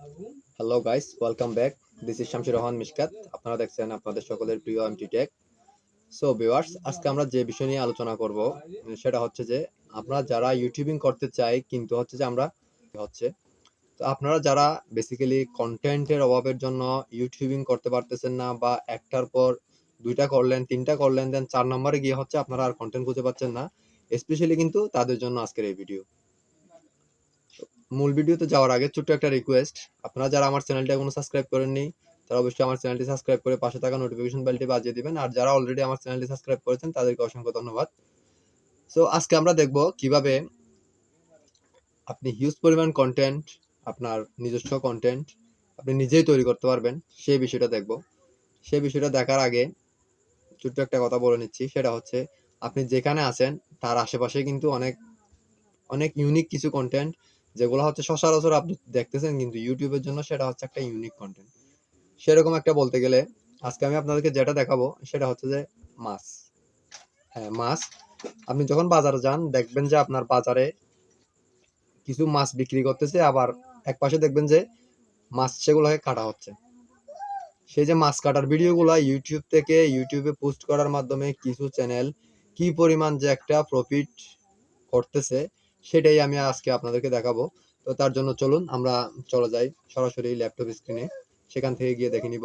Hello guys, welcome back. This is Shamsur Rahman Mishkat. আপনারা দেখছেন আপনাদের সকলের প্রিয় এমটি টেক। সো ভিউয়ার্স, আজকে আমরা যে বিষয় নিয়ে আলোচনা করব সেটা হচ্ছে যে আপনারা যারা ইউটিউবিং করতে চাই কিন্তু হচ্ছে যে আমরা হচ্ছে তো আপনারা যারা বেসিক্যালি কন্টেন্টের অভাবের জন্য ইউটিউবিং করতে পারতেছেন না বা একটার পর দুইটা করলেন, তিনটা করলেন, দেন 4 নম্বরে গিয়ে হচ্ছে আপনারা আর কন্টেন্ট খুঁজে পাচ্ছেন না, স্পেশালি কিন্তু তাদের জন্য আজকের এই ভিডিও। মূল ভিডিওতে যাওয়ার আগে ছোট্ট একটা রিকোয়েস্ট, আপনারা যারা আমার চ্যানেলটি এখনো সাবস্ক্রাইব করেননি তারা অবশ্যই আমার চ্যানেলটি সাবস্ক্রাইব করে পাশে থাকা নোটিফিকেশন বেলটি বাজিয়ে দিবেন, আর যারা অলরেডি আমার চ্যানেলটি সাবস্ক্রাইব করেছেন তাদেরকে অসংখ্য ধন্যবাদ। সো আজকে আমরা দেখব কিভাবে আপনি হিউজ পরিমাণ কন্টেন্ট, আপনার নিজস্ব কন্টেন্ট আপনি নিজেই তৈরি করতে পারবেন, সেই বিষয়টা দেখব। সেই বিষয়টা দেখার আগে ছোট্ট একটা কথা বলে নিচ্ছি, সেটা হচ্ছে আপনি যেখানে আছেন তার আশেপাশে কিন্তু অনেক অনেক ইউনিক কিছু কন্টেন্ট যেগুলো হচ্ছে সচরাচর আপনি দেখতেছেন, কিন্তু ইউটিউবের জন্য সেটা হচ্ছে একটা ইউনিক কন্টেন্ট। সেরকম একটা বলতে গেলে আজকে আমি আপনাদেরকে যেটা দেখাবো সেটা হচ্ছে যে মাছ। হ্যাঁ, মাছ। আপনি যখন বাজারে যান দেখবেন যে আপনার বাজারে কিছু মাছ বিক্রি করতেছে, আবার এক পাশে দেখবেন যে মাছ সেগুলোকে কাটা হচ্ছে। সেই যে মাছ কাটার ভিডিওগুলো ইউটিউবে পোস্ট করার মাধ্যমে কিছু চ্যানেল কি পরিমাণ যে একটা প্রফিট করতেছে সেটাই আমি আজকে আপনাদেরকে দেখাবো। তো তার জন্য চলুন আমরা চলে যাই সরাসরি ল্যাপটপ স্ক্রিনে, সেখান থেকে গিয়ে দেখে নিব।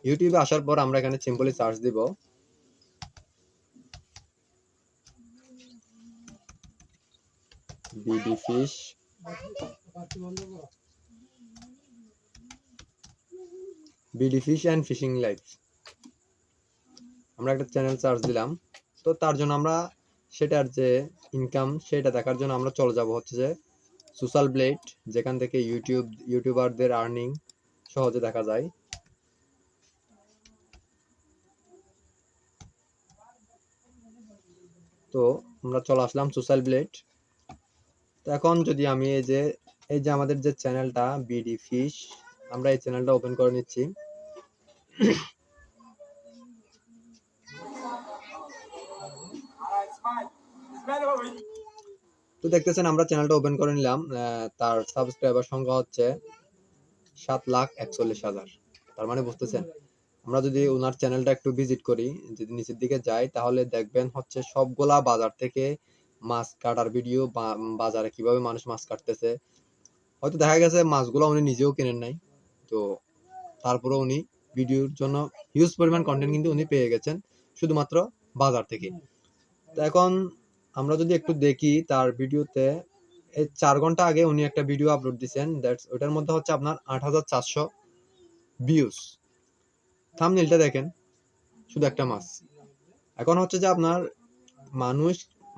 ইউটিউবে আসার পর আমরা এখানে সিম্পলি সার্চ দিব BD fish, BD fish and fishing life. আমরা একটা চ্যানেল সার্চ দিলাম। তো তার জন্য আমরা সেটার যে ইনকাম সেটা দেখার জন্য আমরা চলে যাব হচ্ছে যে সোশ্যাল ব্লেড, যেখান থেকে ইউটিউবারদের আর্নিং সহজে দেখা যায়। তো আমরা চলে আসলাম সোশ্যাল ব্লেড। তো এখন যদি আমি এই যে আমাদের যে চ্যানেলটা বিডি ফিশ, আমরা এই চ্যানেলটা ওপেন করে নিচ্ছি। তো দেখতেছেন আমরা চ্যানেলটা ওপেন করে নিলাম। তার সাবস্ক্রাইবার সংখ্যা হচ্ছে 7,41,000। তার মানে বুঝতেছেন, আমরা যদি ওনার চ্যানেলটা একটু ভিজিট করি, যদি নিচের দিকে যাই তাহলে দেখবেন হচ্ছে সবগুলা বাজার থেকে মাছ কাটার ভিডিও, বাজারে কিভাবে মানুষ মাছ কাটতেছে। হয়তো দেখা গেছে মাছগুলো উনি নিজেও কেনেন নাই, তো তারপরে উনি ভিডিওর জন্য হিউজ পরিমাণ কন্টেন্ট কিন্তু উনি পেয়ে গেছেন শুধুমাত্র বাজার থেকে। তো এখন আমরা যদি একটু দেখি তার ভিডিওতে, এই 4 ঘন্টা আগে উনি একটা ভিডিও আপলোড দিচ্ছেন, ওটার মধ্যে হচ্ছে আপনার 8,400 ভিউজ। থাম্বনেইলটা দেখেন, শুধু একটা মাছ। এখন হচ্ছে যে আপনার মানুষ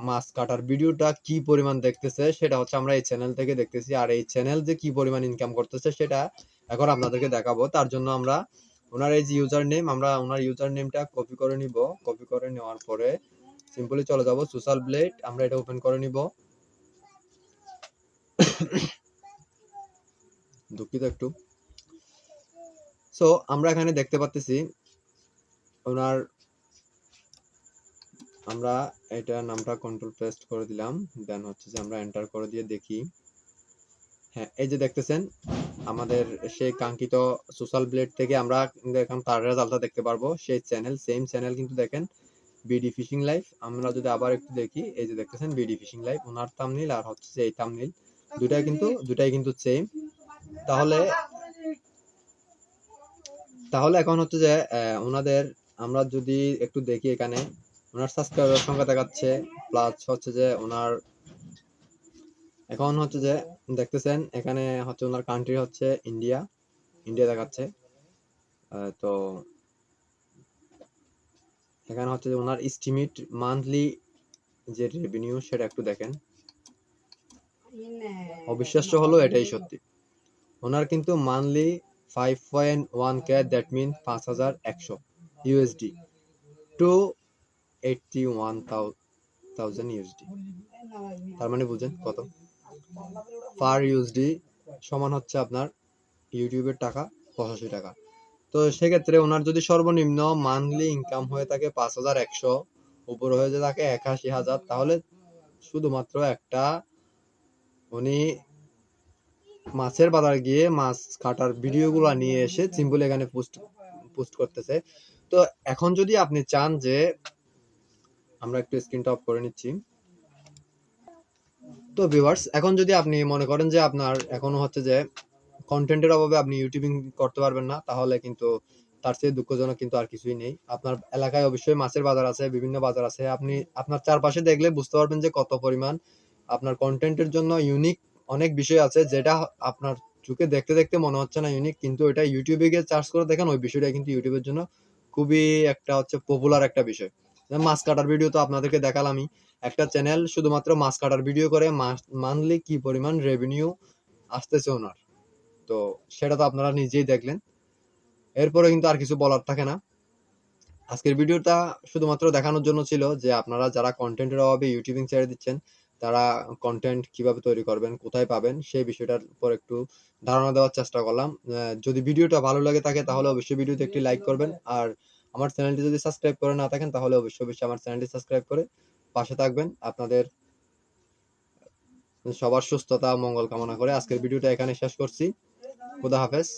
মাছ কাটার ভিডিওটা কি পরিমাণ দেখতেছে সেটা হচ্ছে আমরা এই চ্যানেল থেকে দেখতেছি, আর এই চ্যানেল যে কি পরিমাণ ইনকাম করতেছে সেটা এখন আপনাদেরকে দেখাবো। তার জন্য আমরা ওনার এই যে ইউজার নেম, আমরা ওনার ইউজার নেমটা কপি করে নিব। কপি করে নেওয়ার পরে সিম্পলি চলে যাব সোশ্যাল ব্লেড, আমরা এটা ওপেন করে নিব। দুঃখিত একটু। সো আমরা এখানে দেখতে পাচ্ছি ওনার, আমরা এটা নামটা কন্ট্রোল পেস্ট করে দিলাম, দেন হচ্ছে যে আমরা এন্টার করে দিয়ে দেখি। হ্যাঁ, এই যে দেখতেছেন আমাদের সেই কাঙ্ক্ষিত সোশ্যাল ব্লেড থেকে আমরা কিন্তু এখন তার রেজাল্টটা দেখতে পারবো। সেই চ্যানেল, সেম চ্যানেল কিন্তু দেখেন বিডি ফিশিং লাইফ। আমরা যদি আবার একটু দেখি, এই যে দেখতেছেন বিডি ফিশিং লাইফ, ওনার থাম্বনেইল আর হচ্ছে যে এই থাম্বনেইল দুটাই কিন্তু সেম। তাহলে তাহলে এখন হচ্ছে যে ওনাদের আমরা যদি একটু দেখি, এখানে ওনার সাবস্ক্রাইবার সংখ্যা দেখাচ্ছে, প্লাস হচ্ছে যে ওনার এখন হচ্ছে যে দেখতেছেন এখানে হচ্ছে ওনার কান্ট্রি হচ্ছে ইন্ডিয়া, ইন্ডিয়া দেখাচ্ছে। তো এখানে হচ্ছে যে ওনার এস্টিমেট মান্থলি যে রেভিনিউ সেটা একটু দেখেন। অবিশ্বাস্য হলো এটাই সত্যি, ওনার কিন্তু monthly 5.1k, that mean 5,100 USD টু 81,000 ইউএসডি। তার মানে বুঝেন কত পার ইউএসডি সমান হচ্ছে আপনার ইউটিউবের টাকা 85 টাকা। তো সেক্ষেত্রে ওনার যদি সর্বনিম্ন মান্থলি ইনকাম হয়ে থাকে 5,100, উপর হয়ে যায় থাকে 81,000, তাহলে শুধুমাত্র একটা উনি মাছের বাজারে গিয়ে মাছ কাটার ভিডিওগুলো নিয়ে এসে সিম্পল এখানে পোস্ট পোস্ট করতেছে। তো এখন যদি আপনি চান যে আমরা একটু স্ক্রিনটা অফ করে নিচ্ছি। তো ভিউয়ার্স, এখন যদি আপনি মনে করেন যে আপনার এখনো হচ্ছে যে কনটেন্টের অভাবে আপনি ইউটিউবিং করতে পারবেন না, তাহলে কিন্তু তার চেয়ে দুঃখজনক কিন্তু আর কিছুই নেই। আপনার এলাকায় অবশ্যই মাছের বাজার আছে, বিভিন্ন বাজার আছে। আপনি আপনার চারপাশে দেখলে বুঝতে পারবেন যে কত পরিমাণ আপনার কনটেন্টের জন্য ইউনিক অনেক বিষয় আছে, যেটা আপনার চোখে দেখতে দেখতে মনে হচ্ছে না ইউনিক, কিন্তু এটা ইউটিউবে গিয়ে সার্চ করে দেখেন ওই বিষয়টা কিন্তু ইউটিউবের জন্য খুবই একটা হচ্ছে পপুলার একটা বিষয়। যেমন মাছ কাটার ভিডিও তো আপনাদেরকে দেখালামই। একটা চ্যানেল শুধুমাত্র মাছ কাটার ভিডিও করে মান্থলি কি পরিমাণ রেভিনিউ আসতেছে ওনার, তো সেটা তো আপনারা নিজেই দেখলেন। এরপরে কিন্তু আর কিছু বলার থাকে না। আজকের ভিডিওটা শুধুমাত্র দেখানোর জন্য ছিল যে আপনারা যারা কন্টেন্টের অভাবে ইউটিউবিং ছেড়ে দিচ্ছেন, তারা কন্টেন্ট কিভাবে তৈরি করবেন, কোথায় পাবেন, সেই বিষয়টার উপর একটু ধারণা দেওয়ার চেষ্টা করলাম। যদি ভিডিওটা ভালো লাগে থাকে তাহলে অবশ্যই ভিডিওতে একটি লাইক করবেন। আর আমার চ্যানেলটি যদি সাবস্ক্রাইব করে না থাকেন তাহলে অবশ্যই আমার চ্যানেলটি সাবস্ক্রাইব করে পাশে থাকবেন। আপনাদের সবার সুস্থতা মঙ্গল কামনা করে আজকের ভিডিওটা এখানে শেষ করছি। খুদা হাফেজ।